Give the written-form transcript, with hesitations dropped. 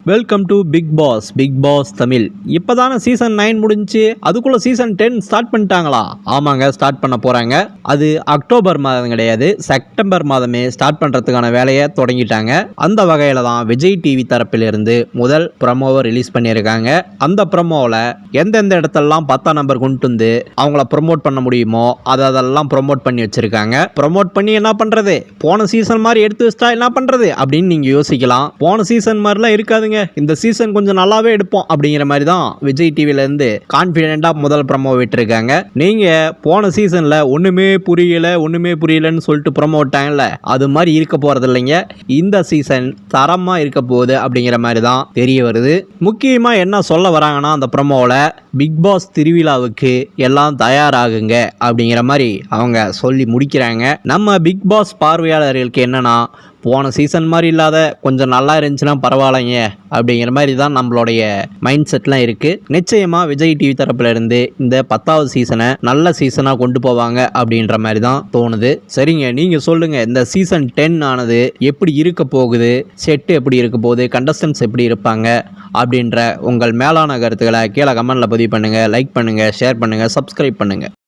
Welcome to Bigg Boss Tamil. இப்போதான season 9 முடிஞ்சு அதுக்குள்ள சீசன் 10 ஸ்டார்ட் பண்ணிட்டாங்களா? ஆமாங்க, ஸ்டார்ட் பண்ண போறாங்க. அது அக்டோபர் மாதம் கிடையாது, செப்டம்பர் மாதமே ஸ்டார்ட் பண்றதுக்கான வேலையை தொடங்கிட்டாங்க. அந்த வகையில தான் விஜய் டிவி தரப்பிலிருந்து முதல் ப்ரமோவை ரிலீஸ் பண்ணியிருக்காங்க. அந்த ப்ரமோவில் எந்தெந்த இடத்தெல்லாம் 10ஆம் நம்பர் கொண்டு வந்து அவங்கள ப்ரொமோட் பண்ண முடியுமோ அதெல்லாம் ப்ரொமோட் பண்ணி வச்சிருக்காங்க. ப்ரொமோட் பண்ணி என்ன பண்றது, போன சீசன் மாதிரி எடுத்து வச்சிட்டா என்ன பண்றது அப்படின்னு நீங்க யோசிக்கலாம். போன சீசன் மாதிரிலாம் இருக்காதுங்க, இந்த சீசன் கொஞ்சம் நல்லாவே எடுப்போம் அப்படிங்கிற மாதிரி தான் விஜய் டிவில இருந்து கான்பிடென்ட்டா முதல் ப்ரமோ விட்டுருக்காங்க. நீங்க போன சீசன்ல ஒண்ணுமே புரியலன்னு சொல்லிட்டு ப்ரமோ விட்டாங்கல்ல, அது மாதிரி இருக்க போறது இல்லைங்க. இந்த சீசன் தரமா இருக்க போகுது அப்படிங்கிற மாதிரி தான் தெரிய வருது. முக்கியமா என்ன சொல்ல வராங்கன்னா, அந்த ப்ரமோவில் பிக் பாஸ் திருவிழாவுக்கு எல்லாம் தயாராகுங்க அப்படிங்கிற மாதிரி அவங்க சொல்லி முடிக்கிறாங்க. நம்ம பிக் பாஸ் பார்வையாளர்களுக்கு என்னன்னா, போன சீசன் மாதிரி இல்லாத கொஞ்சம் நல்லா இருந்துச்சுன்னா பரவாயில்லைங்க அப்படிங்கிற மாதிரி தான் நம்மளுடைய மைண்ட் செட்லாம் இருக்குது. நிச்சயமாக விஜய் டிவி தரப்புல இருந்து இந்த 10வது சீசனை நல்ல சீசனாக கொண்டு போவாங்க அப்படின்ற மாதிரி தான் தோணுது. சரிங்க, நீங்கள் சொல்லுங்கள், இந்த சீசன் 10 ஆனது எப்படி இருக்க போகுது, செட்டு எப்படி இருக்க போகுது, கண்டஸ்டன்ஸ் எப்படி இருப்பாங்க அப்படின்ற உங்கள் மேலான கருத்துக்களை கீழே கமெண்ட்டில் பதிவு பண்ணுங்கள். லைக் பண்ணுங்கள், ஷேர் பண்ணுங்கள், சப்ஸ்கிரைப் பண்ணுங்கள்.